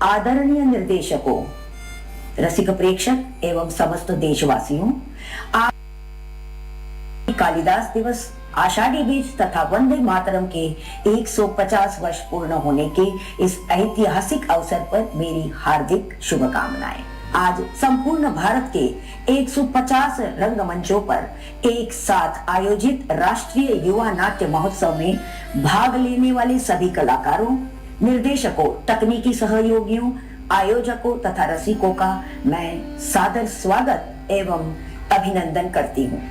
आदरणीय निर्देशकों, रसिक प्रेक्षक एवं समस्त देशवासियों, आज कालिदास दिवस, आषाढ़ी बीज तथा वंदे मातरम के 150 वर्ष पूर्ण होने के इस ऐतिहासिक अवसर पर मेरी हार्दिक शुभकामनाएं। आज संपूर्ण भारत के 150 रंगमंचों पर एक साथ आयोजित राष्ट्रीय युवा नाट्य महोत्सव में भाग लेने वाले सभी कलाकारों, निर्देशकों, तकनीकी सहयोगियों, आयोजकों तथा रसिकों का मैं सादर स्वागत एवं अभिनंदन करती हूँ।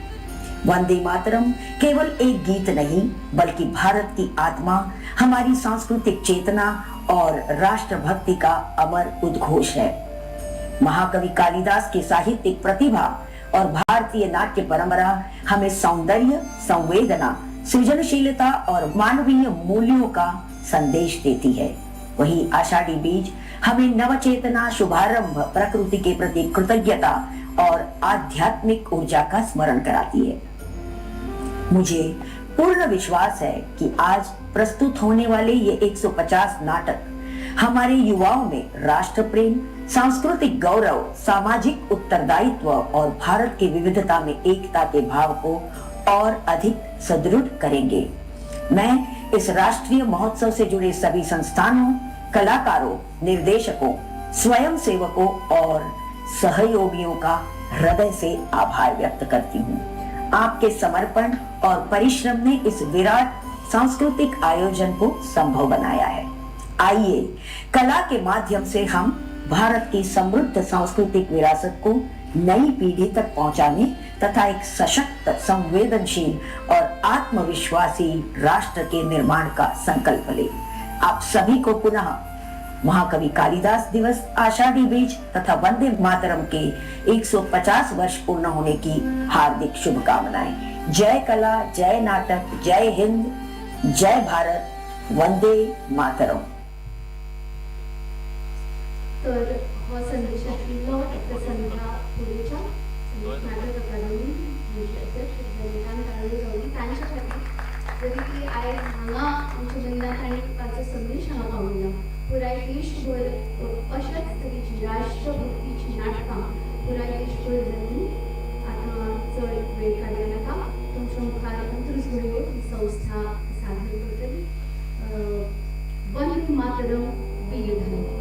वंदे मातरम केवल एक गीत नहीं, बल्कि भारत की आत्मा, हमारी सांस्कृतिक चेतना और राष्ट्रभक्ति का अमर उद्घोष है। महाकवि कालिदास की साहित्यिक प्रतिभा और भारतीय नाट्य परंपरा हमें सौंदर्य, संवेदना, सृजनशीलता और मानवीय मूल्यों का संदेश देती है। वही आषाढ़ी बीज हमें नवचेतना, शुभारंभ, प्रकृति के प्रति कृतज्ञता और आध्यात्मिक ऊर्जा का स्मरण कराती है। मुझे पूर्ण विश्वास है कि आज प्रस्तुत होने वाले ये 150 नाटक हमारे युवाओं में राष्ट्र प्रेम, सांस्कृतिक गौरव, सामाजिक उत्तरदायित्व और भारत की विविधता में एकता के भाव को और अधिक सुदृढ़ करेंगे। मैं इस राष्ट्रीय महोत्सव से जुड़े सभी संस्थानों, कलाकारों, निर्देशकों, स्वयं सेवकों और सहयोगियों का हृदय से आभार व्यक्त करती हूँ। आपके समर्पण और परिश्रम ने इस विराट सांस्कृतिक आयोजन को संभव बनाया है। आइए कला के माध्यम से हम भारत की समृद्ध सांस्कृतिक विरासत को नई पीढ़ी तक पहुंचाने तथा एक सशक्त, संवेदनशील और आत्मविश्वासी राष्ट्र के निर्माण का संकल्प ले। आप सभी को पुनः महाकवि कालिदास दिवस, आषाढ़ी बीज तथा वंदे मातरम के 150 वर्ष पूर्ण होने की हार्दिक शुभकामनाएं। जय कला, जय नाटक, जय हिंद, जय भारत, वंदे मातरम। तर हा संदेशातील प्रसंगा पुढेच्या नाटक अकादमी जरी की आयज हांगा आमच्या निमतान ताचो संदेश हांगा पावयला। पुराय देशभर अशाच तरेची राष्ट्रभक्तीची नाटकां पुराय देशभर जाली। आतां चड वेळ काडूं नाका, तुमच्या मुखार अंतरजुळ्यो ही संस्था सादर करतली। वंदे मातरम वीरधारी।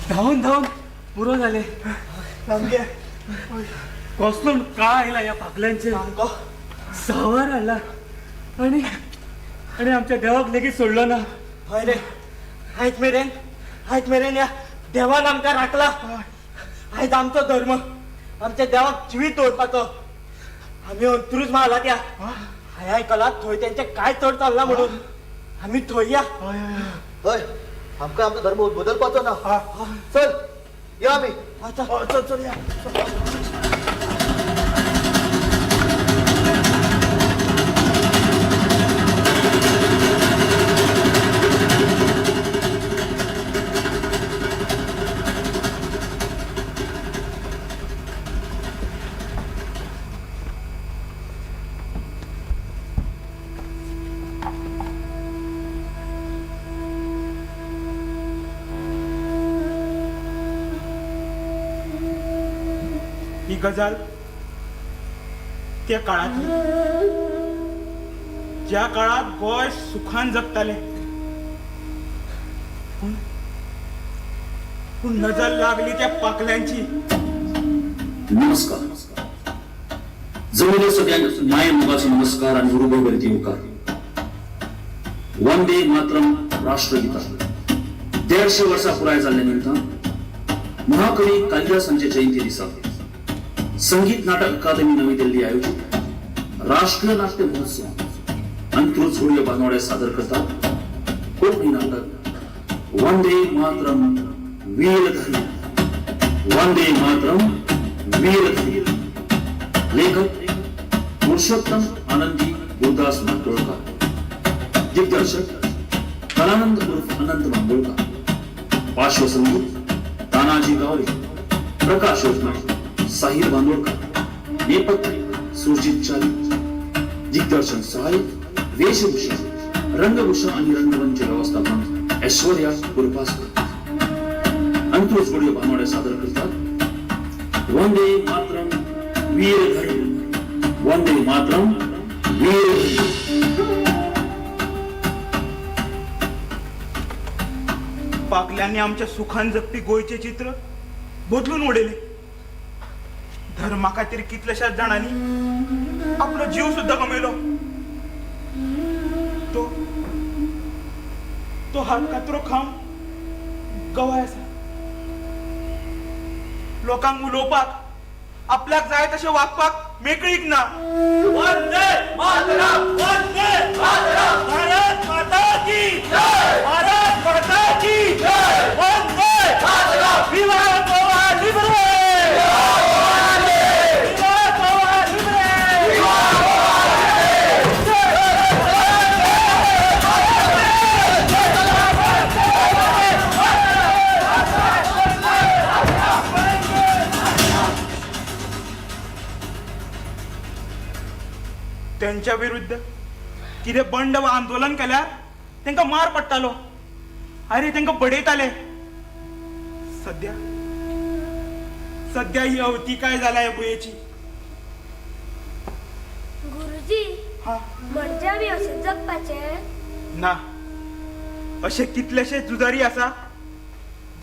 धावून धावून पुरो झाले. कसलो का आयला या पाकल्यांचे सावर आला आणि आणि आमच्या देवाक लेगीत सोडलो ना. हय रे, आयज मेरेन या देवान आमकां राखला. आयज आमचो धर्म आमच्या देवाक जिवीत दवरपाचो. आमी अंत्रूज मारला त्या. हांवें आयकलां थंय तेंचे काय चड चल्ला म्हणून. आमी थंय या. हय, आमकां आमचो धर्म बदलपाचो ना. चल या आमी. चल चल या. ही गजाल त्या काळातली, ज्या काळात गोंय सुखान जगताले. पूण नजर लागली त्या पाकल्यांची. नमस्कार. जमिनी सगळ्यांक न्याय मुगाचो नमस्कार आणि उरुबवरती उकार. वंदे मातरम राष्ट्रगीता 150 वर्सां पुराय जाल्ल्या निमतान महाकवी कालिदासांचे जयंती दिसा संगीत नाटक अकादमी नवी दिल्ली आयोजित राष्ट्रीय नाट्य महोत्सव अंत्रुजोड्य बानोडे सादर करतात कोंकणी नाटक वंदे मातरम वीरधरी. वंदे मातरम वीरधरी. लेखक पुरुषोत्तम आनंदी गुरुदास माडगूळकर. दिग्दर्शक कलानंद उर्फ अनंत मांडगूळकर. पार्श्वसंगीत तानाजी गावरे, प्रकाश योजना साहिर बांदोडकर. नेपथ्य सुरजित चारी. दिग्दर्शन सहाय्यक, वेशभूषा, रंगभूषा आणि रंगमंच व्यवस्थापन ऐश्वर्या गुरुपासकर. अंत्रुजोड्य बानोडे सादर करतात वंदे मातरम वीरधरी. वंदे मातरम वीरधरी. पाकल्यांनी आमच्या सुखान जगपी गोयचे चित्र बदलून उडयले. धर्मा खातीर कितल्याशाच जाणांनी आपलो जीव सुद्धा गमयलो. तो हात कातरो खावन गवाय आसा. लोकांक उलोवपाक, आपल्याक जाय तशें वागपाक मेकळीक ना. वंदे मातरम. वंदे मातरम. भारत माता की जय. भारत माता की जय. वंदे मातरम. विवा गोवा लिबरे. त्यांच्या विरुद्ध कितें बंड वा आंदोलन केल्यार तांकां मार पडटालो. अरे तांकां बडयताले. सध्या ही अवती काय जाला ह्या भुयेची. गुरुजी, म्हणजे आमी अशें जगपाचे ना. असे कितलेशे झुजारी आसा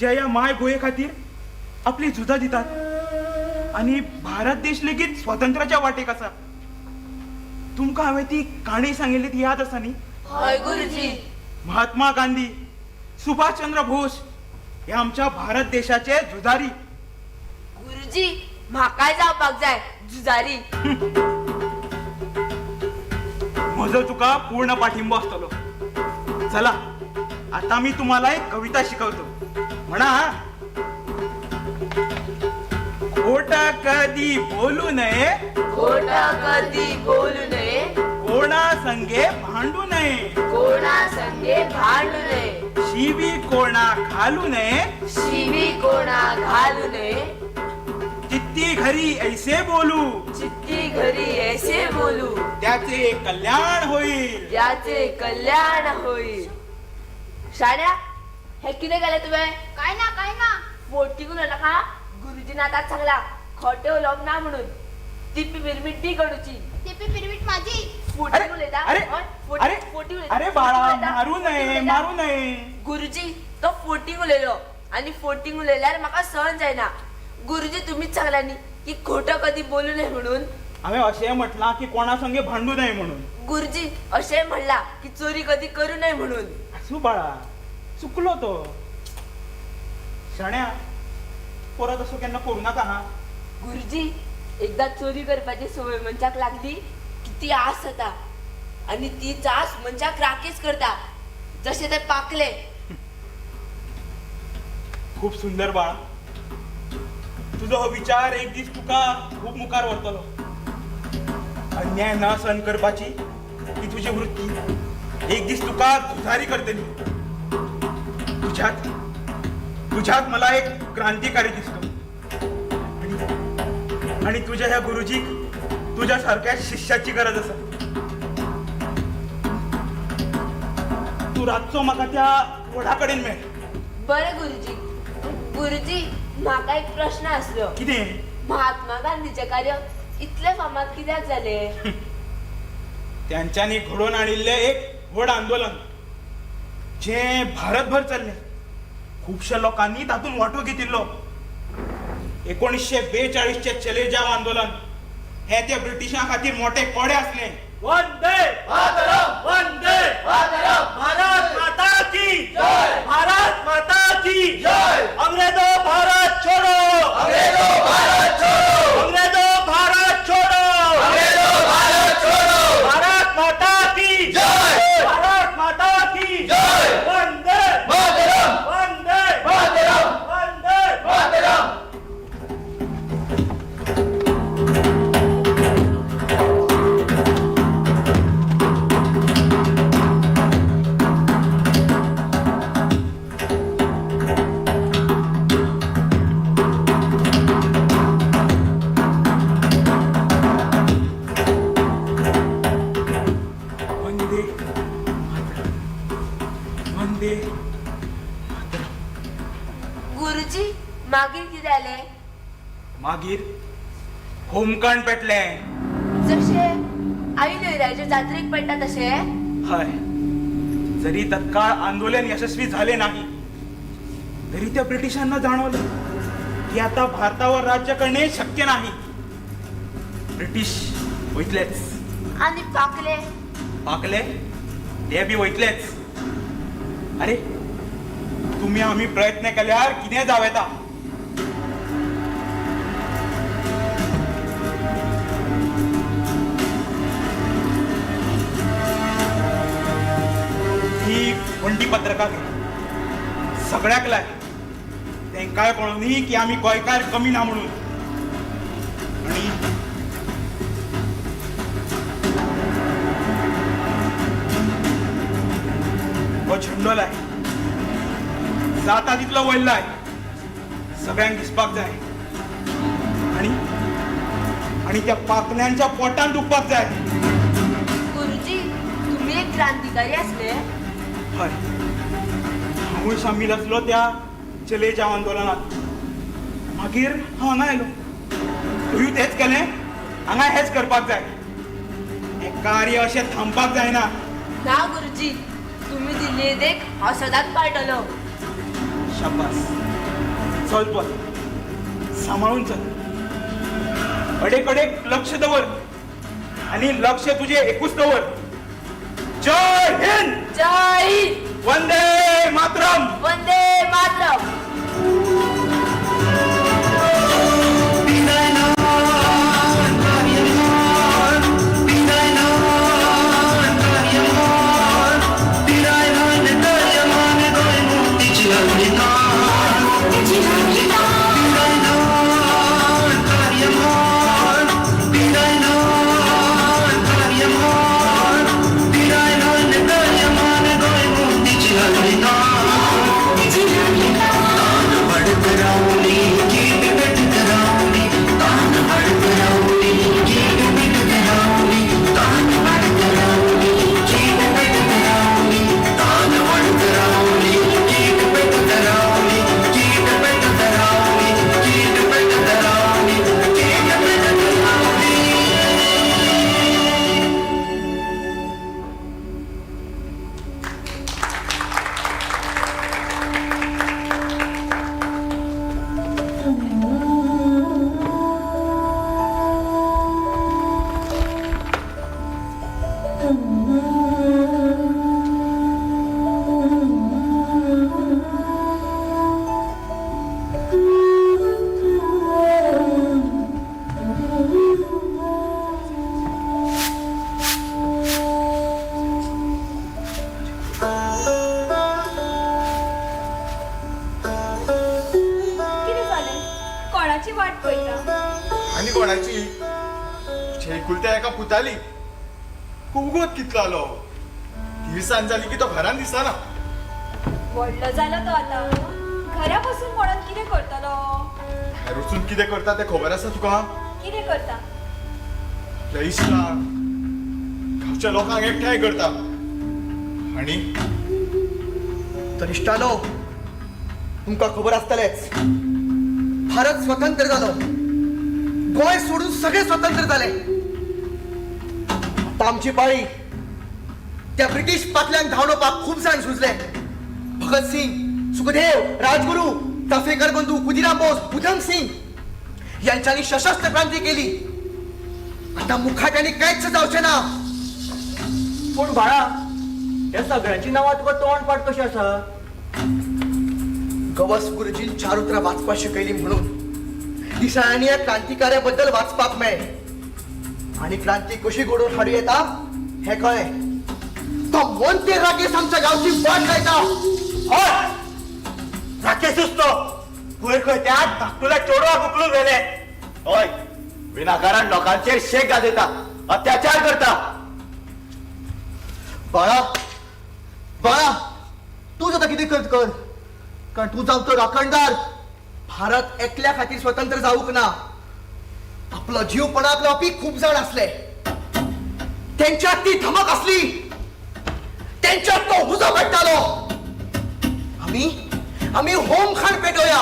जे या माय भुये खातीर आपली झुजां दितात आणि भारत देश लेगीत स्वातंत्र्याच्या वाटेक आसा. तुमकां हांवें ती काणी सांगिल्ली ती याद आसा न्ही? हय गुरुजी. महात्मा गांधी, सुभाषचंद्र बोस हे आमच्या भारत देशाचे झुजारी. गुरुजी, म्हाकाय जावपाक जाय झुजारी. म्हजो तुका पूर्ण पाठिंबो आसतलो. चला आता मी तुम्हाला एक कविता शिकवतो. म्हणा. खोटा कधी बोलू नये. खोटा कधी बोलू नये. कोणा संगे भांडू नये. कोणा संगे भांडू नये. शिवी कोणा घालू नये. शिवी कोणा घालू नये. चित्ती घरी ऐसे बोलू. चित्ती घरी ऐसे बोलू. त्याचे कल्याण होईल. त्याचे कल्याण होईल. शाण्या, हे किती गेले तुम्ही? काय ना फोटीकून आला का? गुरुजीने आता सांगला खोटे उलोवप ना म्हणून. टिपी पिरमिट ती कडूची. टिपी पिरमिट माझी. फोटी उलयता. फोटी उलयता. अरे बाळा, मारू नये. गुरुजी, तो फोटी उलयलो. आणि फोटींग उलयल्यार म्हाका सहन जायना. गुरुजी तुम्हीच सांगलानी की खोटं कधी बोलू नये म्हणून. हांवें अशें म्हटलां की कोणा संगे भांडू नये म्हणून. गुरुजी अशें म्हणला की चोरी कधी करू नये म्हणून. आसूं बाळा, चुकलो तो. शाण्या, परत असो केन्ना करूं नाका हा. गुरुजी एकदा चोरी करपाची सवय मनशाक लागली की ती आस जाता आणि तीच आस मनशाक राकेश करता, जसे ते पाकले. खूप सुंदर बाळा. तुझो हो विचार एक दीस तुका खूप मुखार व्हरतलो. अन्याय न सहन करपाची ही तुझी वृत्ती एक दीस तुका धुजारी करतली. तुझ्यात मला एक क्रांतिकारी दिसतो. आणि तुझ्या ह्या गुरुजीक तुझ्या सारख्या शिष्याची गरज असा. तू रातचो म्हाका त्या वडाकडेन मेळ. बरं गुरुजी. गुरुजी म्हाका एक प्रश्न आसलो. कितें? महात्मा गांधीचे कार्य इतले फामाद कित्याक जाले? त्यांच्यानी घडोवन हाडिल्ले एक व्हड आंदोलन जे भारतभर चल्ले. खुबशे लोकांनी तातूंत वांटो घेतिल्लो. 1942 चे चले जाव आंदोलन हे त्या ब्रिटिशां खातीर मोठे कोडे आसले. वंदे मातरम, वंदे मातरम, भारत माता की जय, भारत माता की जय. अंग्रेजों भारत छोड़ो, अंग्रेजों भारत छोड़ो, अंग्रेजों भारत छोड़ो, अंग्रेजों भारत छोड़ो. भारत माता की जय, भारत माता की जय. वंदे मातरम, वंदे मातरम, वंदे मातरम. वंदे वंदे. गुरुजी मागीर कितें जालें? मागीर होमकांड पेटले. जशे आई लयराच्या जात्रेक पडटा तशे. हय, जरी तत्काळ आंदोलन यशस्वी झाले नाही तरी त्या ब्रिटिशांना जाणवलं की आता भारतावर राज्य करणे शक्य नाही. ब्रिटिश वयतलेच. आणि पाकले पाकले ते बी वयतलेच. अरे तुम्ही आम्ही प्रयत्न केल्यार कितें जाव येता. ही कोणती पत्रकार सगळ्याक लाय. तेंकाय कळोनी की आम्ही गोंयकार कमी ना म्हणून. आणि हो झेंडो लाय. जाता तितलो वयल्लाय. सगळ्यांक दिसपाक जाय. आणि त्या पाकल्यांच्या पोटान दुखपाक जाय. गुरुजी तुम्ही एक क्रांतिकारी असले. हय, हांवूय सामील आसलो त्या चले जाव आंदोलनात. मागीर हांव हांगा आयलो. तुवें तेच केलें. हांगा हेच करपाक जाय. हे कार्य अशें थांबपाक जायना. ना गुरुजी तुम्ही दिल्ली देख हांव सदांच पाळटलो. शाबास. चल पण सांबाळून चल. कडेक लक्ष दवर आणि लक्ष तुझे एकूच दवर. जय हिंद. जय हिंद. वंदे मातरम. वंदे मातरम. Hallelujah. कोणाची तुझ्या एकुलत्या एका पुताली कुगोत कितलो आलो दिवसान जाली की तो घरान दिसना व्हडलो जालो तो आता घरा बसून म्हणून कितें करतलो वचून कितें करता तें खबर आसा तुका कितें करता आपल्या इश्टांक गांवच्या लोकांक एकठांय करता आणि तर इश्टानो तुमका खबर असतलेच भारत स्वतंत्र झालो गोय सोडून सगळे स्वतंत्र झाले आता आमची पाळी त्या ब्रिटिश पातल्यांक धांवडोवपाक खूप जाण झुजले भगत सिंग सुखदेव राजगुरू चाफेकर बंधू खुदिराम बोस उधम सिंग यांच्यानी सशस्त्र क्रांती केली आता मुखाट्याने काहीच जावचे ना पूण बाळा या सगळ्यांची नावां तुका तोंडपाट कशी आसा गवस गुरुजीन चारुत्रा वाचपाक शिकयली म्हणून दिसाळ्यांनी या क्रांतिकार्याबद्दल वाचपाक मेळे आणि क्रांती कशी घडोवन हाडूं येता हे कळ्ळें तो मोंते राकेश आमच्या गावची वाट लायता राकेशूच तो वयर खंय त्या धाकटुल्या चोडवा बुकलून गेले हय विनाकारण लोकांचेर शेक गाजयता अत्याचार करता बाळा बाळा तूं जाता कितें करत कर कारण तू जावतो राखणदार भारत एकल्या खातीर स्वतंत्र जावूक ना आपलो जीव पणाक लावपी खूप जाण असले त्यांच्यात ती धमक असली त्यांच्यात तो हुजो पडटालो आम्ही होमखंड पेटोया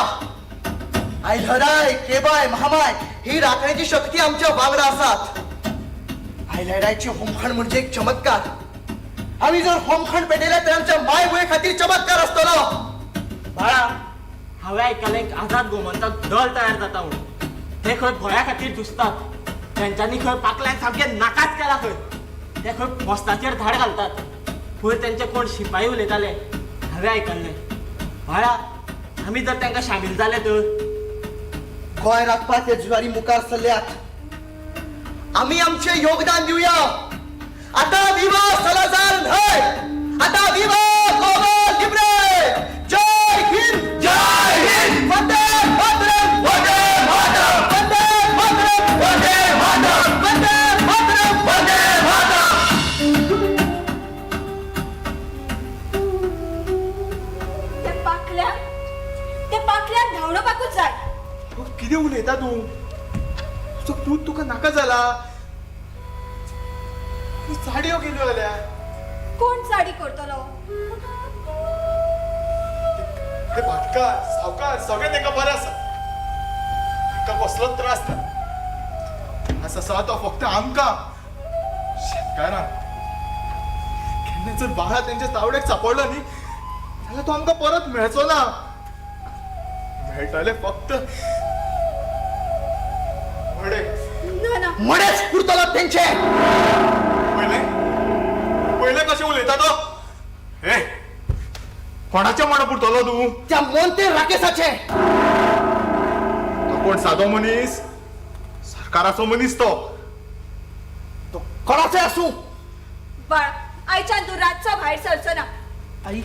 आयलहराय केबाय महामाय ही राखण्याची शक्ती आमच्या वांगडा आसात आयलहरायची होमखंड म्हणजे एक चमत्कार आम्ही जर होमखंड पेटयले तर आमच्या माय भुये खातीर चमत्कार असतलो बाळा हांवें आयकलें एक आझाद गोमंतक दल तयार जाता म्हणून ते खंय गोंया खातीर झुजतात तेंच्यांनी खंय पाकल्यांक सामकें नाकाच केला खंय ते खंय पोस्ताचेर धाड घालतात पयर तेंचे कोण शिपाई उलयताले हांवें आयकल्लें बाळा आमी जर तांकां शामील जाले तर गोंय राखपाक हे जुवारी मुखार सरल्यात आम्ही आमचे योगदान दिवया आता विवा सलाजार न्हय आता विवा गोपाल गिबरे जय हिंद वंदे मातरम वंदे मातरम वंदे मातरम वंदे मातरम वंदे मातरम वंदे मातरम ते पाकल्यान धांवडोवपाकूच जाय कितें उलयता तूं तुजो पूत तुका नाका जाला साडयो गेल्यो जाल्यार कोण साडी करतलो ते भाटकार सावकार सगळे ताका बरें आसा ताका कसलो त्रास ना त्रास आसा तो फक्त आमकां शेतकारांक केन्ना जर बाळा तेंच्या तावडेक सापडलो न्ही जाल्यार तो आमकां परत मेळचो ना मेळटले फक्त वडे मडेच पुरतलो तेंचे पहिले कशें उलयता तो हे कोणाचे मना पुरतलो तूं त्या मोंते राकेशाचे तो कोण सादो मनीस सरकाराचो मनीस तो कोणाचे आसूं बाळ आयच्यान तूं रातचो भायर सरचो ना आई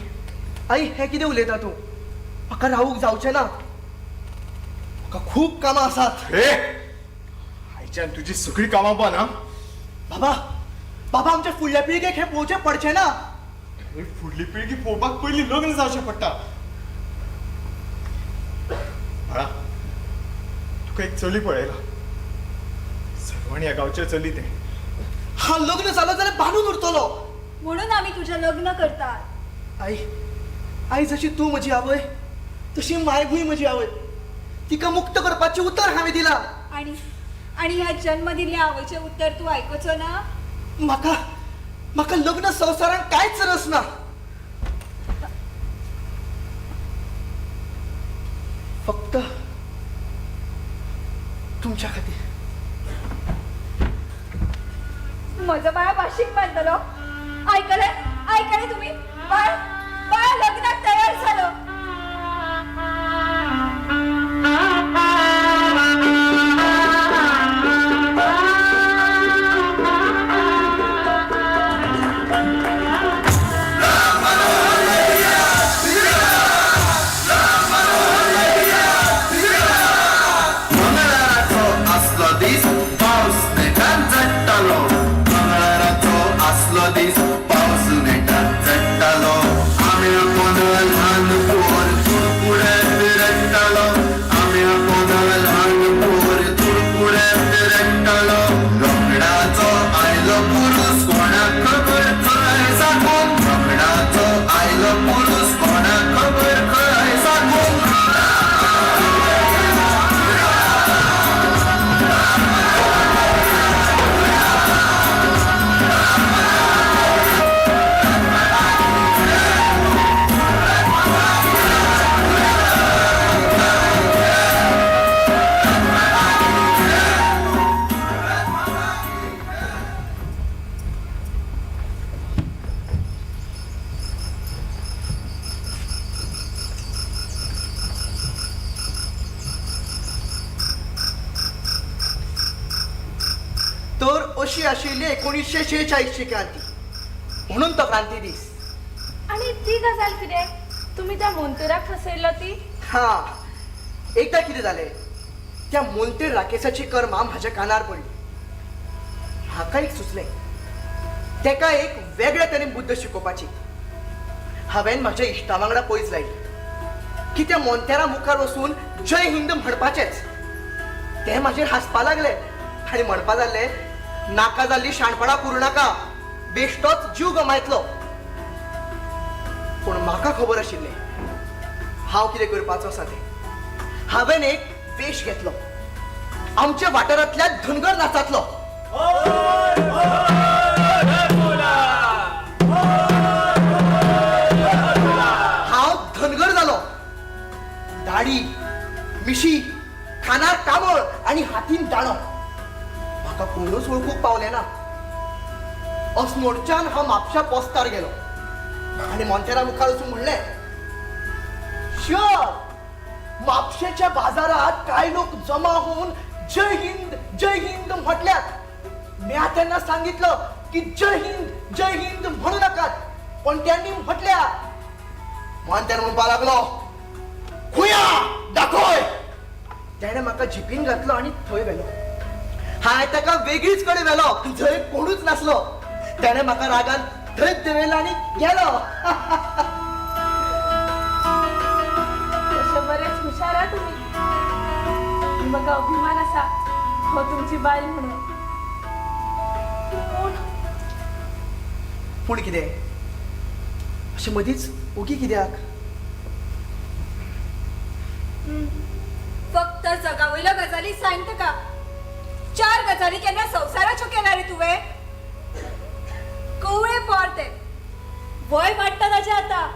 आई हे कितें उलयता तूं म्हाका रावूंक जावचें ना म्हाका खूब कामां आसात हे आयच्यान तुजी सगळी कामां बंद हा बाबा बाबा आमच्या फुडल्या पिळगेक हे पळोवचें पडचें ना फुडली पिळगी पळोवपाक पयलीं लग्न जावचें पडटा बाळा तुका एक चली पळयला सर्वांनी ह्या गांवचे चली तें हा लग्न जालो जाल्यार बांदून उरतलो म्हणून आमी तुजें लग्न करतात आई आई जशी तूं म्हजी आवय तशी मायभूंय म्हजी आवय तिका मुक्त करपाचें उतर हांवें दिलां आणि ह्या जन्म दिल्ल्या आवयचें उत्तर तूं आयकचो ना म्हाका लग्न संवसारान कांयच रस ना फक्त तुमच्या खातीर म्हजो बाळ भाशीक बांदलो आयकले तुम्ही बाळ लग्नाक तयार झालो मंगळाराचो असलो दीस वर्षी आशिल्ली 1946 ची क्रांती, म्हणून तो क्रांती दीस. आणि ती गजाल कितें तुम्ही त्या मोंतेराक फसयल्लो ती? हा, एकदा कितें जालें, त्या मोंतेर राकेशाची कर्मा म्हाज्या कानार पडली. म्हाका एक सुचलें, तेका एक वेगळ्या तरेन बुद्ध शिकोवपाची. हांवें म्हाज्या इश्टा वांगडा पयस लायली की त्या मोंतेरा मुखार वचून जय हिंद म्हणपाचेच. ते म्हाजेर हांसपा लागले आनी म्हणपा लागले, नाका जाल्ली शाणपणां करूं नाका, बेश्टोच जीव गमायतलो. पूण म्हाका खबर आशिल्लें हांव कितें करपाचो आसा तें. हांवें एक वेश घेतलो, आमच्या वाठारांतल्या धनगर नाचांतलो. हांव धनगर जालो. दाढी, मिशी, खानार कांबळ आनी हातीन दाणो. म्हाका कोणूच वळखूंक पावलें ना. अस्नोडच्यान हांव म्हापशा पोस्तार गेलो आनी मोंतेरा मुखार वचून म्हणलें, श्योर, म्हापशेच्या बाजारात कांय लोक जमा होऊन जय हिंद म्हटल्यात. मी त्यांना सांगितलं की जय हिंद म्हणू नकात, पण त्यांनी म्हटल्या. मोंतेर म्हणपा लागलो, खुया दाखोय. त्याने म्हाका जिपीन घातलो आणि थंय व्हेलो. हांवें ताका वेगळीच कडेन व्हेलो, थंय कोणूच नासलो. त्याने म्हाका रागान थंयच देवयलो आनी गेलो. तशें बरेच हुशार आहा तुम्ही. म्हाका अभिमान आसा हो तुमची बायल म्हणून. पूण कितें अशें मदींच ओगी कित्याक? फक्त जगावयल्यो गजाली सांग ताका. 4 गजाली केन्ना संवसाराच्यो केल्या रे तुवें? कवळे पोरते, वय वाडटा ताचें आतां.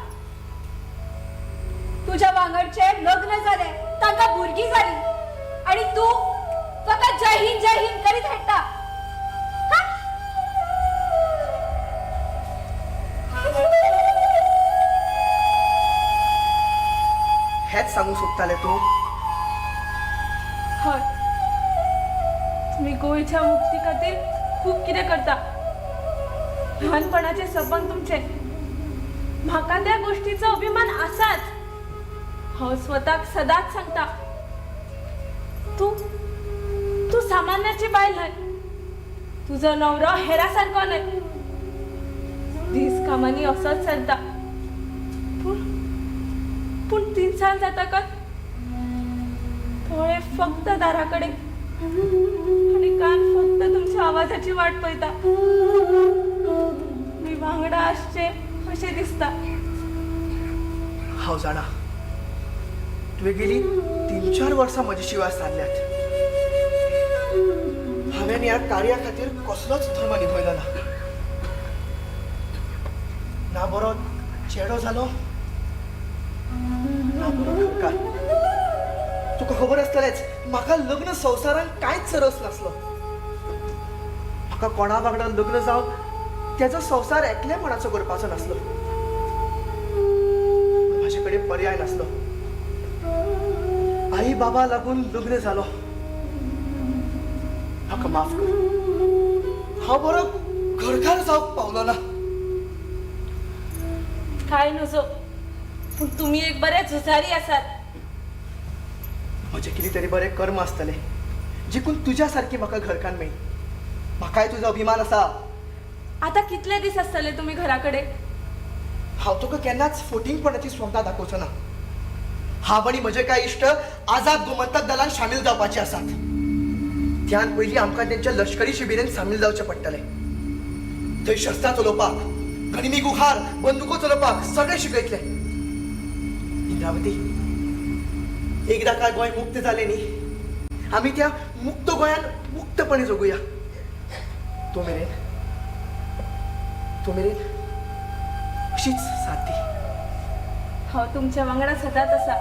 तुझ्या वांगडचे लग्न जाले, तांकां भुरगीं जाली, आनी तूं फकत जय हिंद करीत हाडटा. हेच सांगू सोदताले तूं? हय, तुम्ही गोंयच्या मुक्ती खातीर खूब कितें करता. ल्हानपणाचे सपन तुमचे. म्हाका त्या गोष्टीचो अभिमान आसाच. हांव स्वताक सदांच सांगता, तू सामान्याची बायल न्हय. तुजो नवरो हेरा सारको न्हय. दीस कामांनी असोच चलता. पूण 3 साल जातकच थोडे फक्त दाराकडे आणि कान फक्त तुमच्या आवाजाची वाट पळयता. मी वांगडा आसचे अशें दिसता. हांव जाणा, तुवें गेली 3-4 वर्सां म्हजे शिवाय सारल्यात. हांवें ह्या कार्या खातीर कसलोच धर्म निभयलो ना. ना बरो चेडो जालो, ना बरो घरकार. तुका खबर आसतलेच, म्हाका लग्न संवसारान कांयच रस नासलो. म्हाका कोणा वांगडा लग्न जावन तेजो संवसार एकलेपणाचो करपाचो नासलो. म्हाजे कडेन पर्याय नासलो. आई बाबा लागून लग्न जालो. म्हाका माफ कर. हांव बरो घरकार जावंक पावलो ना. काय नजो, पूण तुमी एक बरे झुजारी आसात. म्हजे कितें तरी बरें कर्म आसतले जिकून तुज्या सारकी म्हाका घरकान मेळ्ळी. म्हाकाय तुजो अभिमान आसा. आता कितले दीस आसतले तुमी घरा कडेन? हांव तुका केन्नाच फोटिंगपणाची स्वप्नां दाखोवचो ना. हांव आनी म्हजे कांय इश्ट आझाद गोमंतक दलान शामील जावपाचे आसात. त्यान पयलीं आमकां तेंच्या लश्करी शिबिरेंत सामील जावचें पडटलें. थंय शस्त्रां चलोवपाक, गनिमी गुहार, बंदुको चलोवपाक सगळें शिकयतले. इंद्रावती, एकदा काय गोंय मुक्त जालें न्ही, आमी त्या मुक्त गोंयान मुक्तपणे जगुया. तो मेरेन अशीच साथ दी. हांव तुमच्या वांगडा सदांच आसा.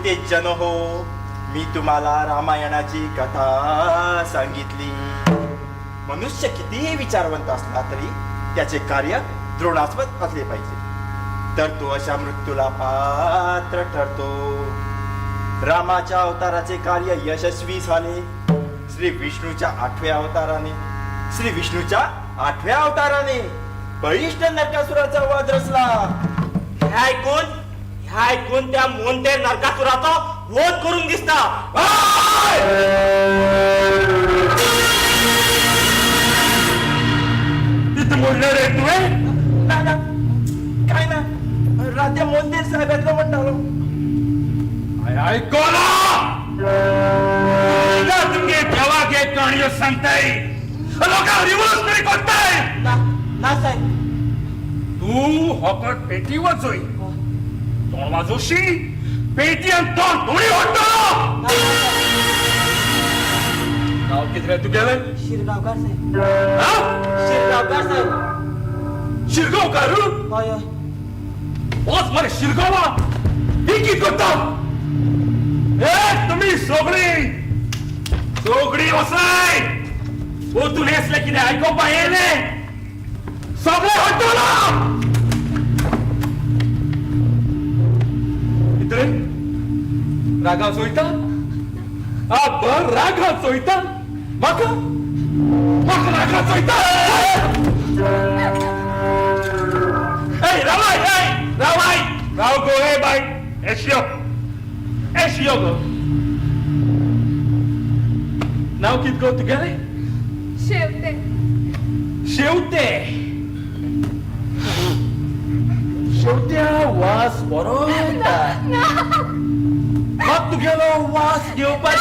तेजन हो, मी तुम्हाला रामायणाची कथा सांगितली. मनुष्य कितीही विचारवंत असला तरी त्याचे कार्य द्रोणास्पद असले पाहिजे, तर तो अशा मृत्यूला पात्र ठरतो. रामाच्या अवताराचे कार्य यशस्वी झाले. श्री विष्णूच्या 8व्या अवताराने बळिष्ठ नरकासुराचा वध रचला. ह्या ऐकून त्या मोंटे नरकासुराचा वध करून दिसता. तिथं बोलणार रे तू? काय ना राजा मोंदे साहेबांना म्हणतो. ऐको ना तुमगे देवा के कहानियों सांगताय लोक रिव्हर्स तरी करताय. ना साहेब, तू हकट पेटी वाजोय तोंड वाजोशी पेटी आणि तोंड दोन्ही वाटतो. नाव किती रे तू गेलं? शिरगावकर साहेब. हा? शिरगावकर साहेब. शिरगावकर होय. बॉस मला शिरगावा ही कित करता. तुम्ही सोगडी वसाय ओतून असले की नाही ऐको पाहिजे सगळे हटतो ना. इकडे रागा सोयता बर रागा सोयता माका रागा सोयता. राव गो हे बाय एशियो गो. नाव कित गो तुगेले? शेवटे शेवट्या वास बरो येता. मग तुगेलो वास घेवपाक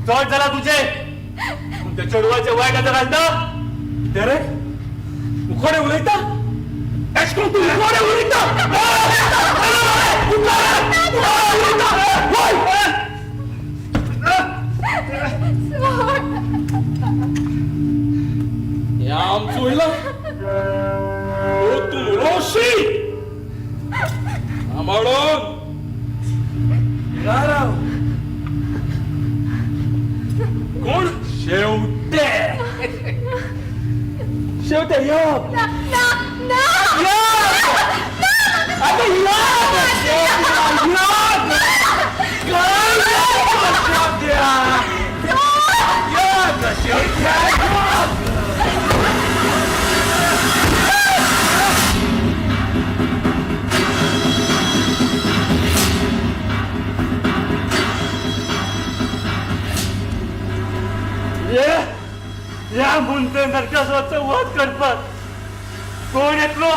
चड जाला तुझे. त्या चेडवाचे वय काय घालता कितें रे? मुखोडे उलयता एशकोन तू मुखोडे उलयता. आमचो वयला तू रोशी आमाडून राव कोण? शेवटे यो या म्हणते नरकासुराचा वध करतात. कोण येतलो?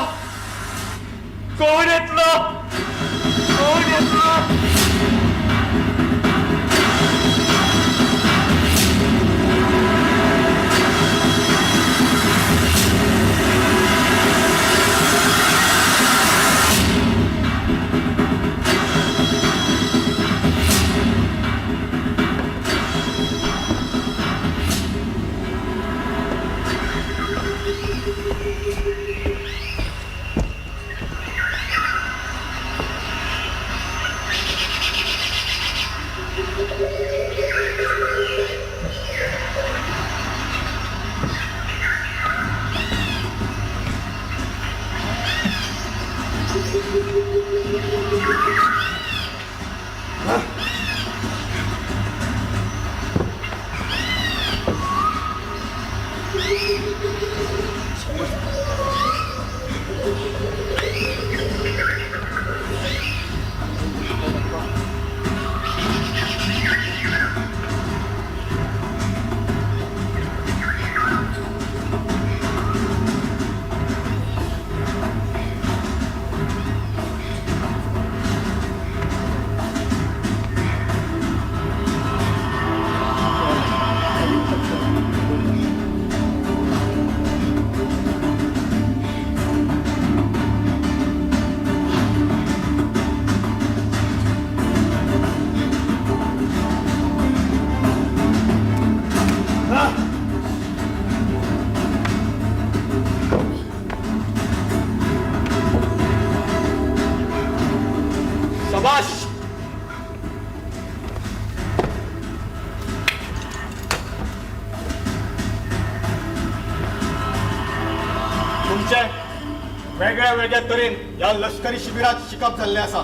वेगळ्या वेगळ्या तरेन या लष्करी शिबिरात शिकप जाल्ले आसा.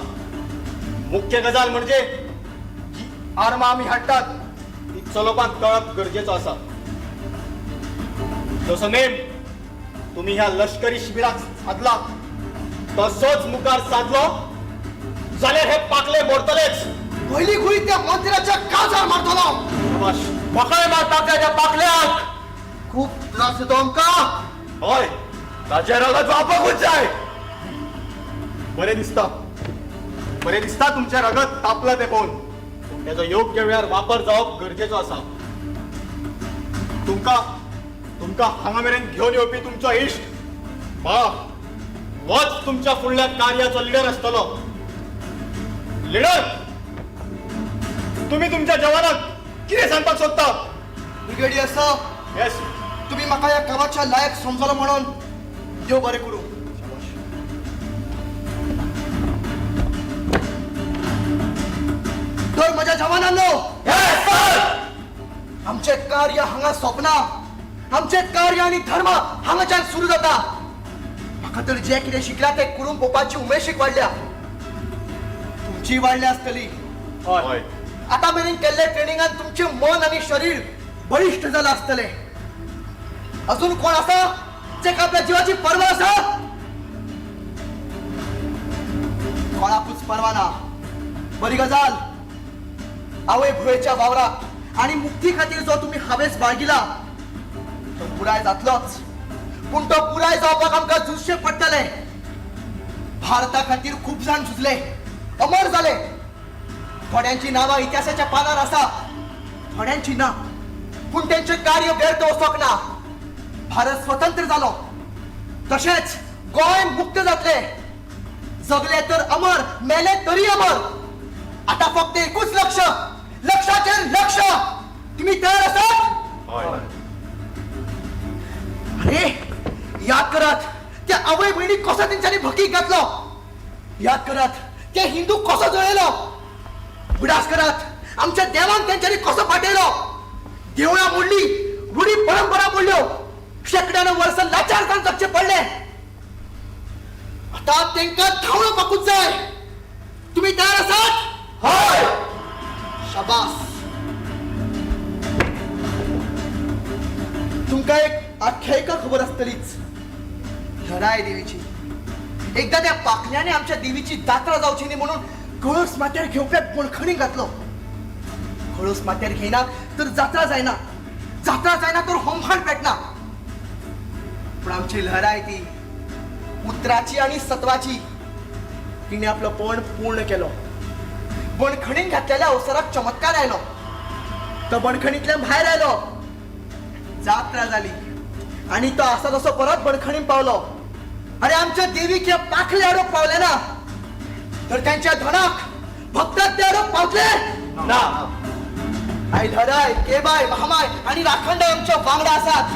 मुख्य गजाल म्हणजे जी आर्मां आमी हाडटात ती चलोवपाक कळप गरजेचो आसा. जसो नेम तुम्ही ह्या लष्करी शिबिराक साधला तसोच मुखार साधलो जाल्यार हे पाकले मोडतलेच. पहिली गुळी त्या मंदिराच्या काळजार मारतलो. म्हाकाय मारतात त्या पाकल्याक. खूप त्रास येतो आमका. हय ताच्या रगत वापरूच जाय. बरें दिसता तुमचे रगत तापलं ते पळोवन. पूण त्याचो योग्य वेळार वापर जावप गरजेचो आसा. तुमका हांगा मेरेन घेवन येवपी तुमचो इश्ट होच तुमच्या फुडल्या कार्याचो लिडर आसतलो. लिडर तुम्ही तुमच्या जवानाक कितें सांगपाक सोदता? Brigadier sir, yes. तुम्ही म्हाका या कामाच्या लायक समजलो म्हणून देव बरें करूं. तर माझ्या जवानांनो, आमचे कार्य हांगा सोपना. आमचे कार्य आणि धर्म हांगाच्यान सुरू जाता. म्हाका तर जे कितें शिकला ते करून पळोवपाची उमेशीक वाडल्या. तुमची वाडल्या आसतली. हय. आता मेरेन केल्ले ट्रेनिंगान तुमचे मन आणि शरीर बळिष्ठ झालं असतले. अजून कोण असा जेका आपल्या जीवाची पर्वा असा? कोणाकूच पर्वा ना. बरी गजाल. आवय भुयेच्या वावरात आणि मुक्ती खातीर जो तुम्ही हावेस बाळगिला तो पुराय जातलोच. पूण तो पुराय जावपाक आमकां झुजचें पडटले. भारता खातीर खूप जाण झुजले, अमर जाले. थोड्यांची नावां इतिहासाच्या पानार आसा, थोड्यांची ना. पूण त्यांचे कार्य व्यर्थ वचोंक ना. भारत स्वतंत्र जालो, तशेंच गोंय मुक्त जातले. जगले तर अमर, मेले तरी अमर. आता फक्त एकूच लक्ष, लक्षाचेर लक्ष. तुम्ही तयार आसात? अरे याद करात त्या आवय बहिणी कसो तेंच्यांनी भकीक घातलो. याद करात ते हिंदू कसो जळयलो. विडास करात आमच्या देवान तेंच्यांनी कसो फाटयलो. देवळां मोडली, रुढी परंपरा मोडल्यो. शेकड्यानं वर्ष लाचार जावन जगचे पडले. आता तेंका धावणं पाकूच जाय. तुम्ही तयार आसात? हय. शाबास. तुमका एक आख्यायिका खबर असतलीच, लढाई देवीची. एकदा त्या पाखल्याने आमच्या देवीची जात्रा जावची न्ही म्हणून कळस माथ्यार घेवप्याक बळखणी घातलो. कळस माथ्यार घेयना तर जात्रा जायना, जात्रा जायना तर होमखाण पेटना. पण आमची लढाई ती उतराची आणि सत्वाची. तिने आपलं पण पूर्ण केलं. बणखणीन घातलेल्या अवसराक चमत्कार आयलो. तो बणखणीतल्यान भायर आयलो. जात्रा झाली आणि तो असा तसो परत बणखणीन पावलो. अरे आमच्या देवीक या पाखले आरोप पावले ना, तर त्यांच्या धनाक भक्तात ते आरोप पावले ना. आई धडाय, केबाय, महामाय आणि राखंडाय आमच्या वांगडा असतात.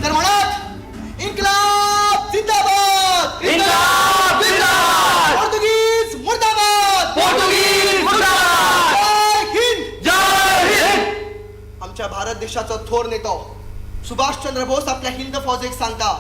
तर म्हणत इन्कलाब जिंदाबाद, इन्कलाब जिंदाबाद, पोर्तुगीज मुर्दाबाद, पोर्तुगीज मुर्दाबाद, जय हिंद, जय हिंद. आमच्या भारत देशाचा थोर नेतो सुभाषचंद्र बोस आपल्या हिंद फौजेक सांगता.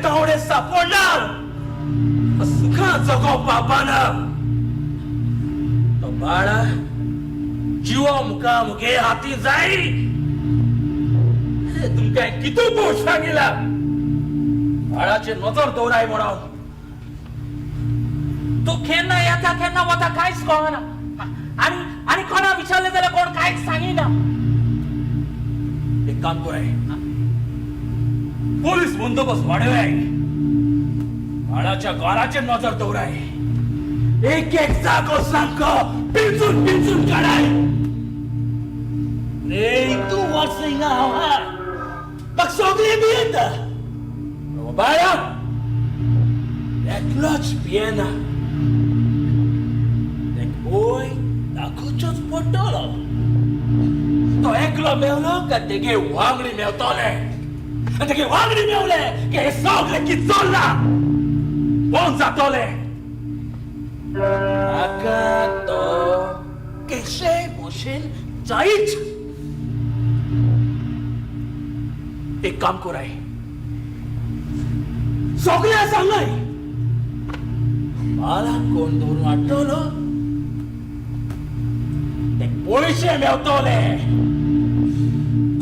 तावडे सापडणार सुखा जगो बापानं तो बाळा जीवा मुका मुगे हाती जाई तुमका किती गोष्ट सांगितला बाळाचे नजर दौराय म्हणून तू खेळणं याचा खेळणं वता काहीच कळना आणि कोणा विचारले जाल्यार कोण काहीच सांगिना. एक काम कराय पोलीस बंदोबस्त वाढवाय बाळाच्या घराचे नजर दौराय एक एक जागो सांग पिंचून पिंचून काढाय रे तू वाचना हवा मग सगळे बी येत बाळा एकलोच पियेना ओय दाखोवचोच पडटलो तो एकलो मेवलो का तेगे वांगडी मेवतले तेगे वांगडी मेवले की हे सगळे कित चल्ला कोण जातले आका तो केशे भशेन जायच. एक काम कराय सगळे सांगाय मला कोण दवरून हाडटलो ते पयशे मेवतले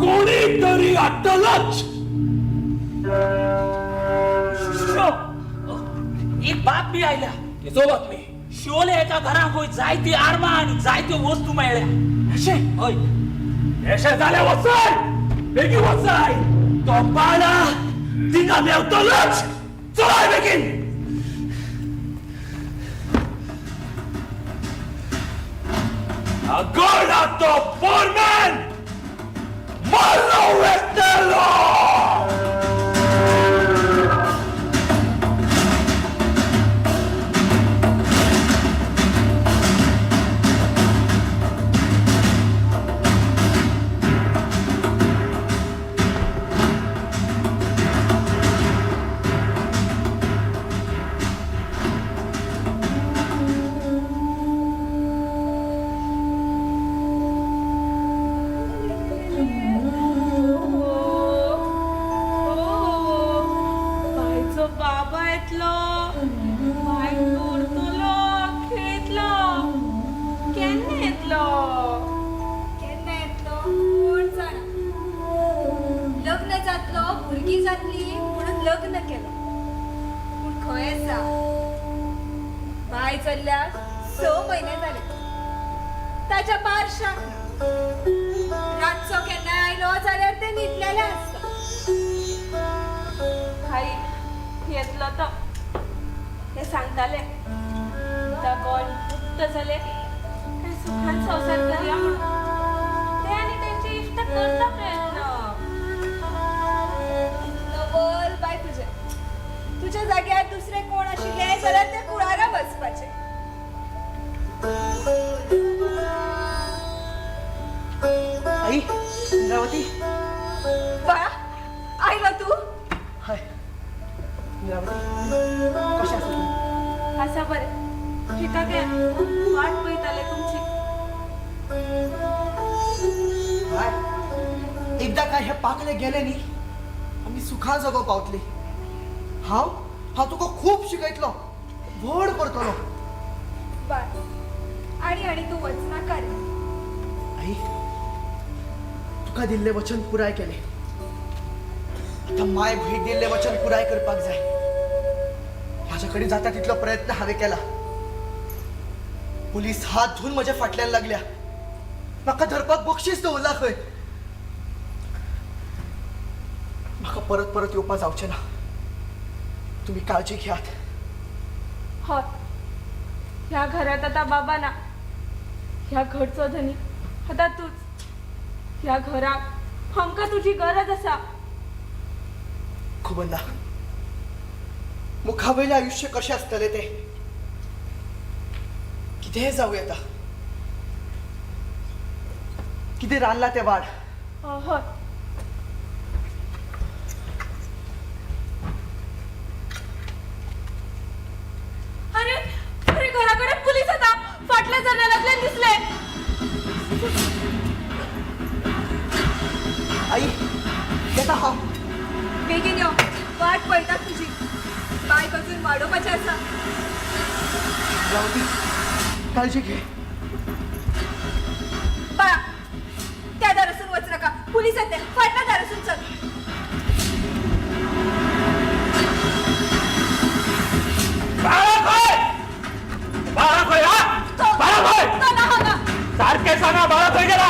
कोणी तरी हाडटलोच. एक बातमी आयल्या किचो बातमी शिवोले एका घराक होय जायती आर्मा आणि जायत्यो वस्तू मेळ्ळ्या. अशे हय अशे जाले वचाय बेगी वचाय तो बाळा तिका मेवतलोच चलाय बेगीन. Agora tô foreman! Malo Estelo! भुरगी जातली म्हणून लग्न केलं पूण खंय आसा बाय चल्ल्याक 6 महिने जाले ताच्या बारशाक रातचो केन्ना आयलो जाल्यार ते न्हिदलेले आसता. खाई येतलो तो ते सांगताले त्या गोंय मुक्त जाले काय सुखान संसार करूया म्हणून ते आनी तेंचे इश्ट करता प्रयत्न. बोल बाय तुझ्या जाग्यार दुसरे कोण आशिल्ले जाल्यार ते कुळारा वचपाचे. आई इंद्रावती बाळा आयलो तू. हाय इंद्रावती कशें आसा तूं? आसा बरें ठिका गे वाट पळयताले तुमची. हाय एकदा काय हे पाकले गेले न्ही आमी सुखा जगो पावतली. हांव तुका खूब शिकयतलो व्हड करतलो. बाय आणि तू वचनाका रे. आई तुका दिल्ले वचन पुराय केले. आता माय भेट दिल्ले वचन पुराय करपाक जाय. माझ्याकडे जाता तितलो प्रयत्न हांवें केला. पोलीस हात धुवून म्हज्या फाटल्यान लागल्या. म्हाका धरपाक बक्षीस दवरला खंय. म्हाका परत परत येवपा जावचें ना. तुम्ही काळजी घेयात. हय, ह्या घरात आता बाबा ना. ह्या घरचो धनी आता तूच. ह्या घराक आमकां तुझी गरज आसा. खबर ना मुखावयलें आयुष्य कशें आसतलें तें. कितेंय जावं येता. कितें रांदला तें वाड. हय. अरे अरे घराकडे पोलीस आता. फाटल्या जनालातले दिसले. आई येता हांव. बेगीन यो, वाट पळयता तुझी. बायक अजून वाडोवपाची आसा. राहू दी. काळजी घे. बाळा, त्या दारासून वच नका. पोलीस येते. फाटल्या दारासून चल. सारखे सांगा बाळा खंय गेला.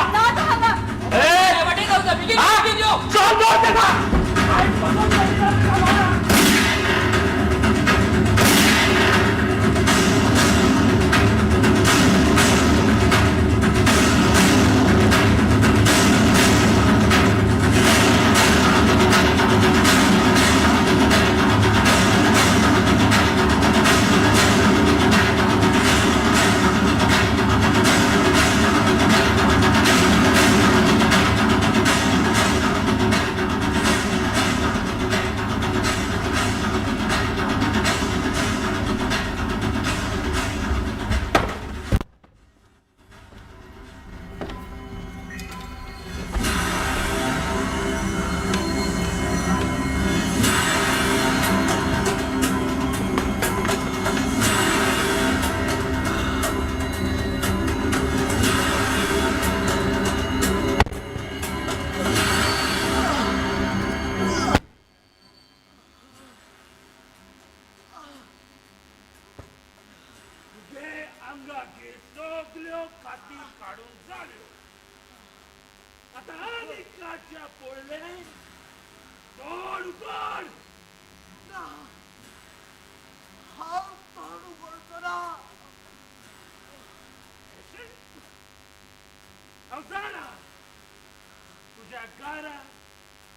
तुझ्या गारा,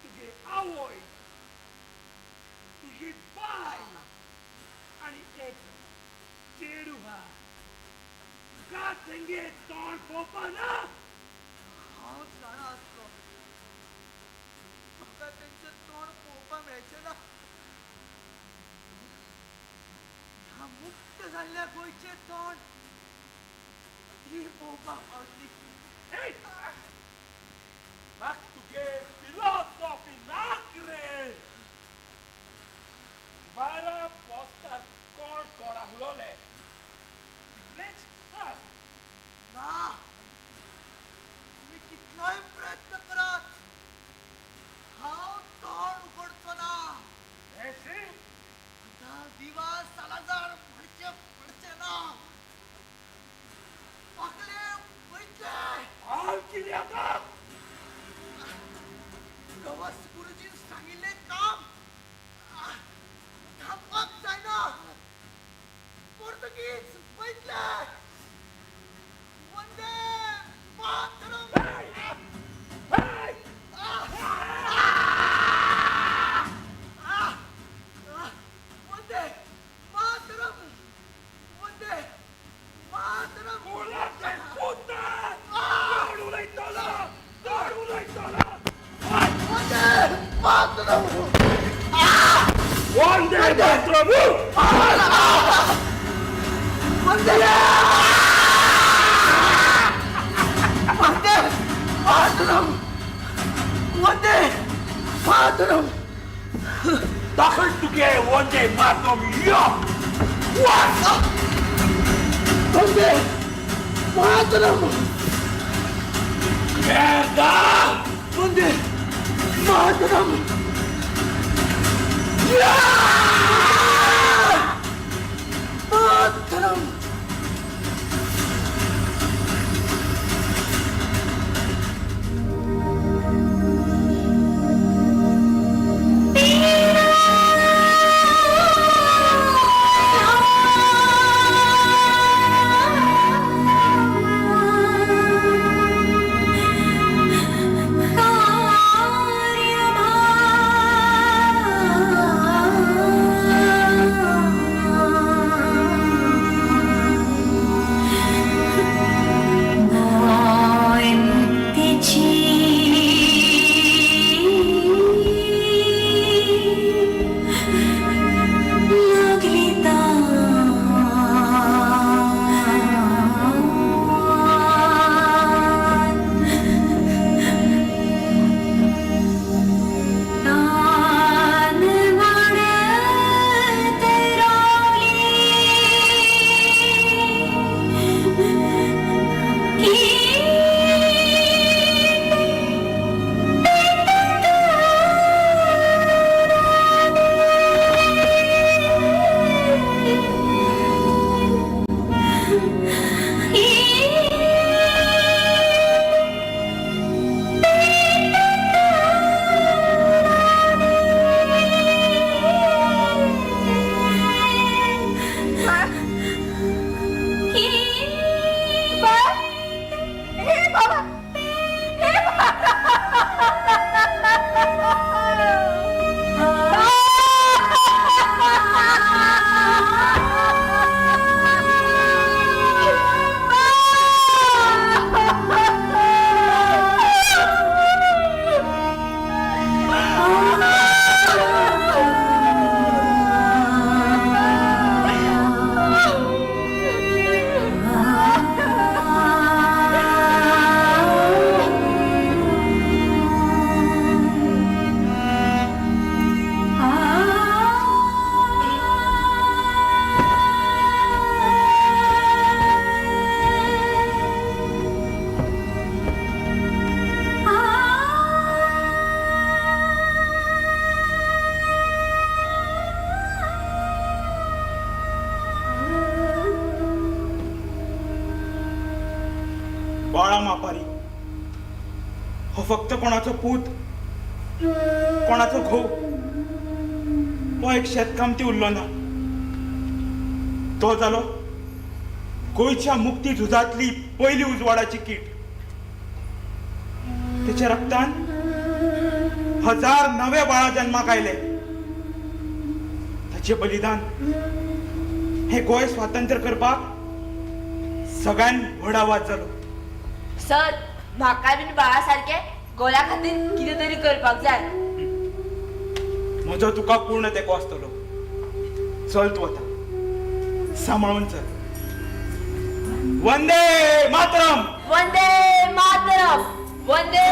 तुझे आवय, तुझी बाय आणि एक चेडू हा. का तेंगे तोंड पोपा ना. हांव जाणा आसलो. म्हाका तेंचें तोंड पळोवपाक मेळचें ना. ह्या मुक्त जाल्ल्या गोंयचें तोंड ही पळोवपाक पावतली. मग तुगे फिलॉसॉफी नाक रे. 12 पोस्टार कोण कोण आहलोले. ना तुम्ही कितलोय प्रयत्न करात. हांव तोंड उगडचो ना. आता दिवास सालाजार पडचे ना. पाकले वयतले. कित्याक गवस गुरुजीन सांगिल्लें काम थांबपाक जायना. पोर्तुगीज वयतले. वंदे मातरम. वंदे मातरम. वंदे मातरम. मातरम. वंदे मातरम. वंदे मातरम. वंदे मातरम. दाखल तुगे वंदे मातरम यो. वंदे मातरम. Merda! वंदे मातरम मातरम बाळा मापारी हो फक्त कोणाचो पूत कोणाचो घोव हो एक शेतकामती उरलो ना तो जालो गोंयच्या मुक्ती झुजांतली पहिली उजवाडाची कीट त्याच्या रक्तान हजार नवे बाळा जन्माक आयले ताचे बलिदान हे गोंय स्वातंत्र्य करपाक सगळ्यान व्हड आवाज जालो सर म्हाका बीन बाळा सारखे गोल्या खातीर कितें तरी करपाक जाय म्हजो तुका पूर्ण तेंको आसतलो चल तूं आतां सांबाळून चल वंदे मातरम वंदे मातरम वंदे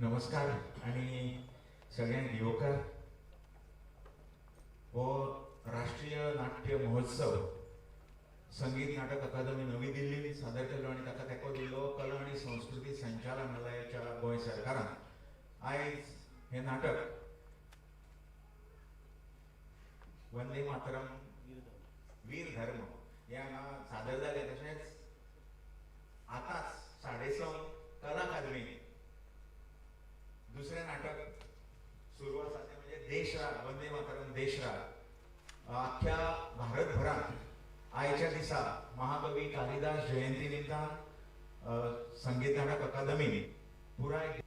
नमस्कार आणि सगळ्यांक येवकार. हो राष्ट्रीय नाट्य महोत्सव संगीत नाटक अकादमी नवी दिल्लीन सादर केलो आणि ताका तेंको दिल्लो कला आणि संस्कृती संचालनालयाच्या गोंय सरकारान आयज हे नाटक वंदे मातरम वीर धर्म ह्या सादर जाले. तशेंच आतांच 6:30 कला अकादमी दुसरें नाटक सुरू आसा तें म्हणजे देशराग वंदे मातरम देशराग. अख्ख्या भारतभरात आयच्या दिसा महाकवी कालिदास जयंती निमतान संगीत नाटक अकादमी पुराय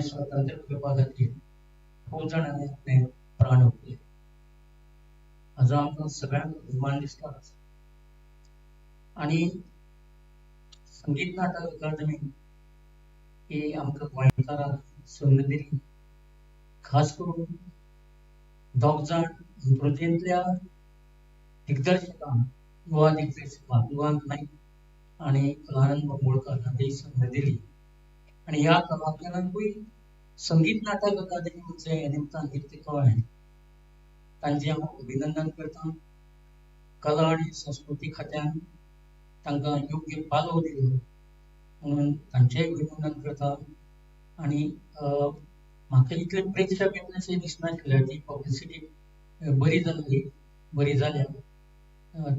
स्वातंत्र्य विभागातील खूप जणांनी आपले प्राण ओतले. हाजो आमकां सगळ्यांक अभिमान दिसता. आणि संगीत नाटक अकादमी ही आमकां गोंयकारांक संद दिली. खास करून दोग जाण अंत्रुजेंतल्या दिग्दर्शकांक युवांक नाईक आणि कलानंद बांबोळकार हांणी संद दिली. आणि ह्या कलाकारांकूय संगीत नाटक अकादमीचे हे निमतान कीर्ती कळ्ळें. तांचे हांव अभिनंदन करता. कला आणि संस्कृती खात्यान तांकां योग्य पालव दिलो म्हणून तांचेय अभिनंदन करता. आणि म्हाका इतले प्रेक्षक येतलेशे दिसनाशिल्ले. ती पब्लिसिटी बरी जाल्या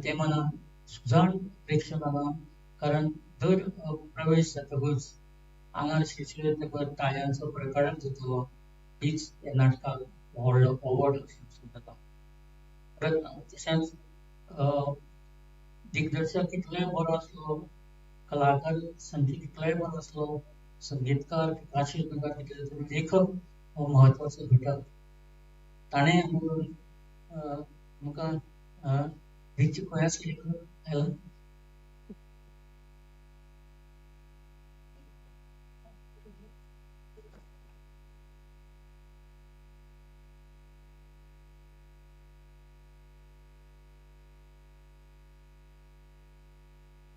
ते मनान सुजाण प्रेक्षक हांगा. कारण दर प्रवेश जातकच आंगार शिरशिर ताळयांचो प्रकटन जातलो. हीच ह्या नाटकाक व्हडलो अवॉर्ड जाता. तशेंच दिग्दर्शक कितलोय बरो आसलो, कलाकार संगीत कितलोय बरो आसलो, संगीतकार शिल्पकार कितले तरी लेखक हो महत्वाचो घटक. ताणें आमकां दिवची खंय आसली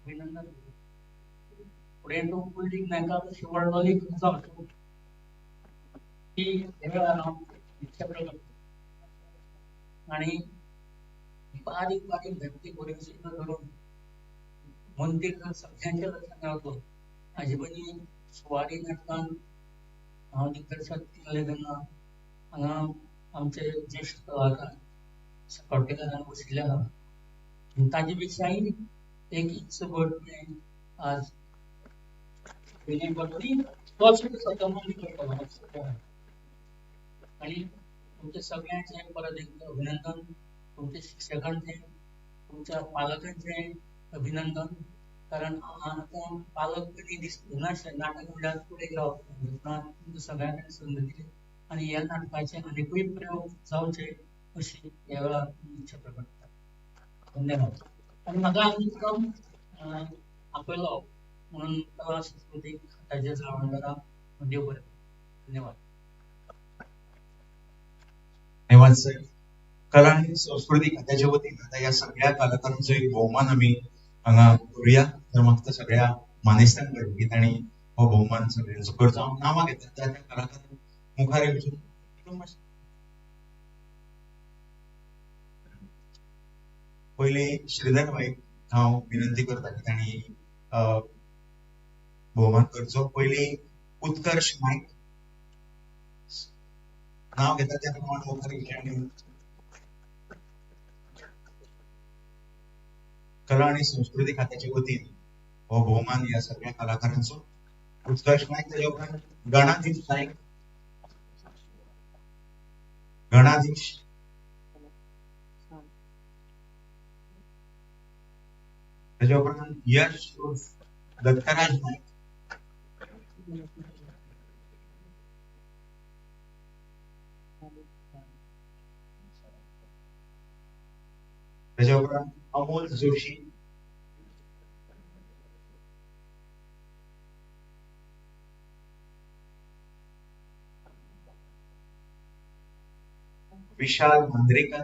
अभिनंदन. फुडें तूं कुलदीप नायकाक अशी व्हडलो लेखक जावचो ही हांव इच्छा प्रकट करता. आणि बारीक बारीक व्यक्ती परिस्थिती धरून मंदीर सगळ्यांच्या लक्षात रावतलो. हाजे पयलीं सुवारी नाटकान हांव दिग्दर्शक केल्लें तेन्ना हांगा आमचे ज्येश्ठ कलाकार साकोडकेकारान बशिल्ले आहा. ताजे पेक्षाय एक इंच बड आज तोच करतलो. आणि तुमच्या सगळ्यांचे परत एकदा अभिनंदन. तुमच्या शिक्षकांचे, तुमच्या पालकांचे अभिनंदन. कारण आता पालक कधी दिसतो ना नाटक मंडळात पुढे तुमच्या सगळ्यांना संधी दिली आणि या नाटकाचे अनेकही प्रयोग जाऊचे अशी यावेळा इच्छा प्रकट करतात. धन्यवाद. आणि माझा अनुक्रम आपलं म्हणून कला संस्कृती खात्याचे जबाबदार देव. धन्यवाद. धन्यवाद सर. कला आणि संस्कृती खात्याच्या वतीनं आता या सगळ्या कलाकारांचो एक भोवमान आम्ही हांगा करूया. तर म्हाका सगळ्या मानेस्तांक घडवीत आणि हो भोवमान सगळ्यांचो करचो. हांव नांवां घेता त्या कलाकारांक मुखार येवचो. पयली श्रीधर भाई हांव विनंती करता की तांणी भोवमान करचो. पयली उत्कर्ष नायक नांव घेता त्या प्रमाण मुखार येवचें आनी कला आणि संस्कृती खात्याच्या वतीन हो भोवमान या सगळ्या कलाकारांचो. उत्कर्ष नायक, ताजे उपरांत गणाधीश नायक, गणाधीश, ताजे उपरांत यश दत्तराज नायक, ताजे उपरांत अमोल जोशी, विशाल मांद्रेकर,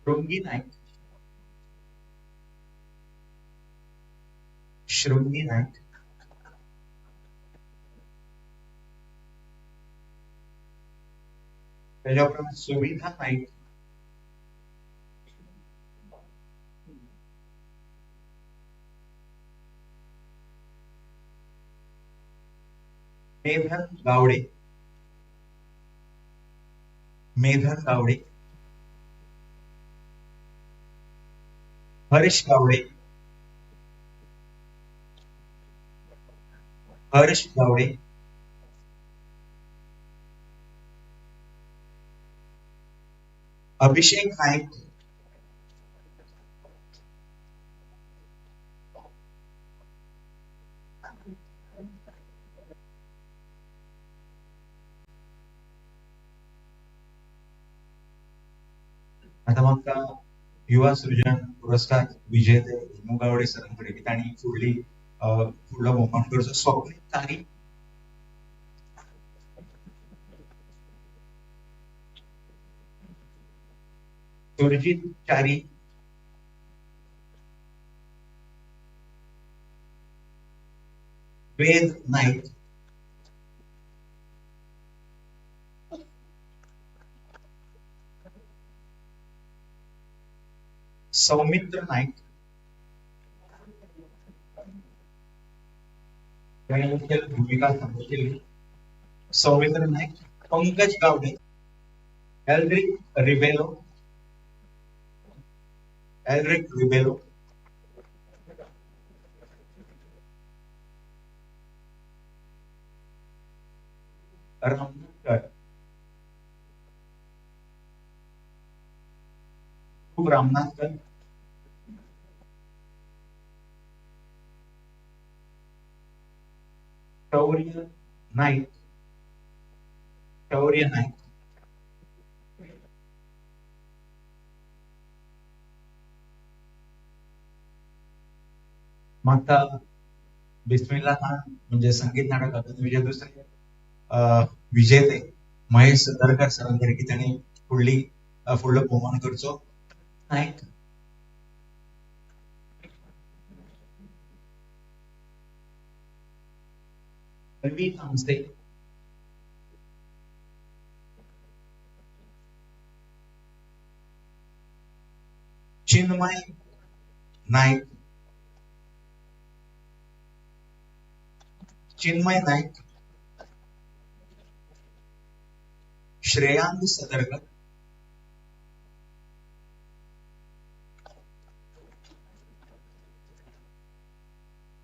श्रृंगी नायक, श्रृंगी नायक, ताच्या उपरांत सुविधा नायक, मेधन गावडे, मेधन गावडे, हर्ष गावडे, हर्ष गावडे, अभिषेक नायक, आता म्हाका युवा सृजन पुरस्कार विजेते हेमू गावडे सरांकडे तांणी फुडलो भोवमान करचो. स्वप्नील कारी, सुरजीत चारी, वेद नाईक, सौमित्र नाईक, भूमिका केली. Saumitra Naik, Pankaj Gawade, Elric Rebelo, Elric Rebelo, रामनाथकर, रामनाथकर, शौर्य नाईक, शौर्य नाईक, माता बिस्मिल्ला खान म्हणजे संगीत नाटक अकादमीचे दुसरे विजेते महेश सदरकर सरांकडे की त्यांनी फुडलो भोवमान करचो. नायक रवी तामसे, चिन्मय नायक, चिन्मय नायक, श्रेयांग सदरकर,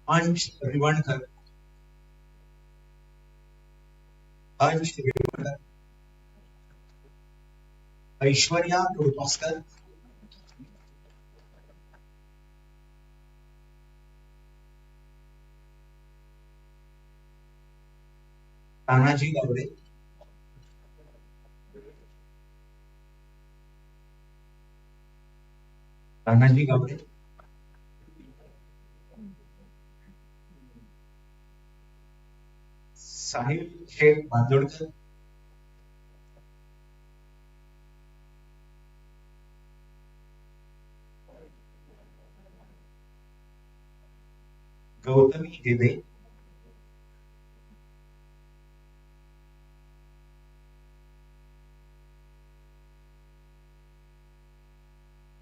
अंश रिवणकर, ऐश्वर्या रोटवास्कर, तानाजी गावडे, साहिल शेख बांदोडकर, गौतमी हेदे,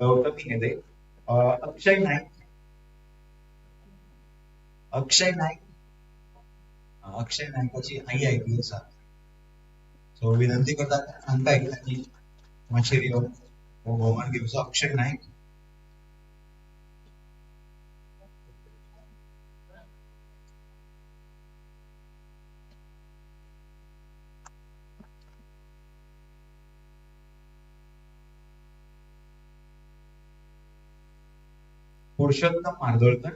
अक्षय नाईक, अक्षय नायकाची आई IPS आहे. सो विनंती करतात सांगता येईल की माशेरीवर बहुमान घेऊचा अक्षय नाईक. पुरुषोत्तम मार्दोळकर,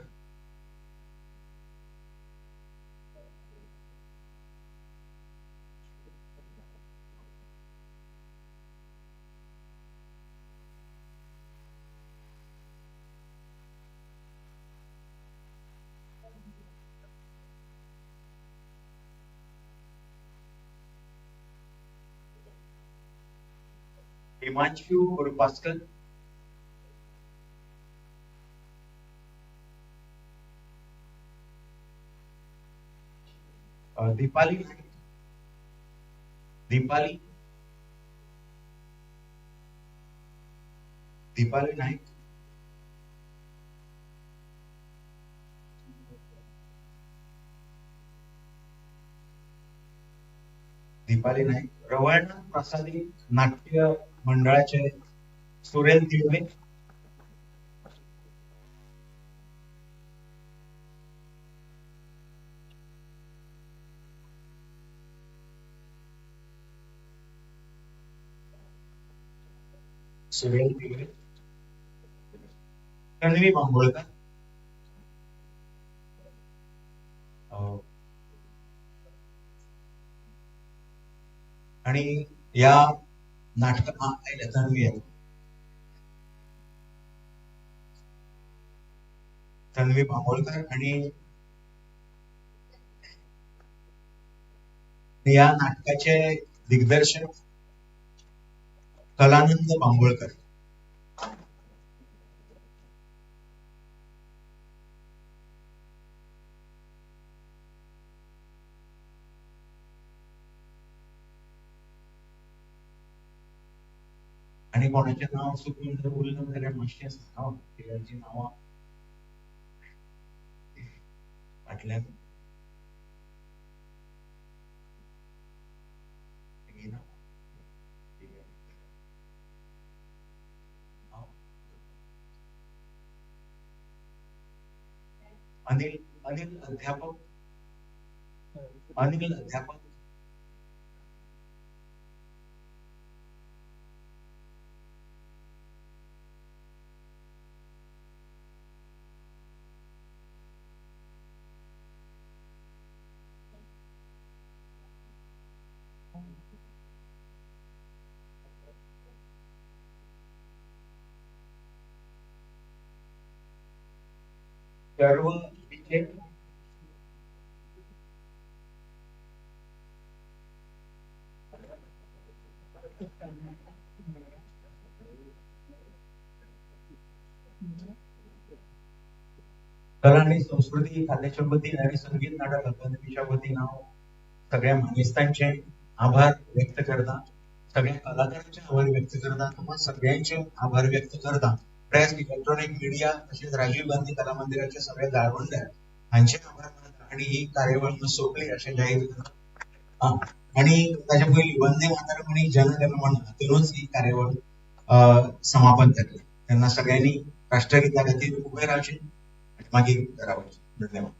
हिमांशु उर्पास्कर, दीपाली नाईक, रवळनाथ प्रसादी नाट्य मंडळाचे सुरेल दिवे, तन्वी बांबोळकर, आणि या नाटकात तन्वी आहे. तन्वी बांबोळकर आणि या नाटकाचे दिग्दर्शक कलानंद बांबोळकर. आणि कोणाचे नाव चुकून जर बोललं तर माहिती असतं त्यांची नाव वाटल्या अनिल अध्यापक सर्व कला आणि संस्कृती खात्याच्या वतीने आणि संगीत नाटक अकादमीच्या वतीनं सगळ्या मान्यस्थांचे आभार व्यक्त करता, सगळ्या कलाकारांचे आभार व्यक्त करता, तुम्हाला सगळ्यांचे आभार व्यक्त करता प्रेस, इलेक्ट्रॉनिक मीडिया तसेच राजीव गांधी कला मंदिराचे सगळे दाळवंडे यांचे आभार मानता आणि ही कार्यवाही न सोपली असे जाहीर करता. आणि त्याच्या पहिले वंदे मातरम आणि जनगण मन हातूनच ही कार्यवाही समापन करली. त्यांना सगळ्यांनी राष्ट्रगीता खातीर उभे रावचे मागीर करावं. धन्यवाद.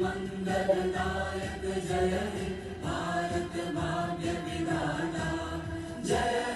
मंगलदायक जय हे भारत भाग्य विधाता जय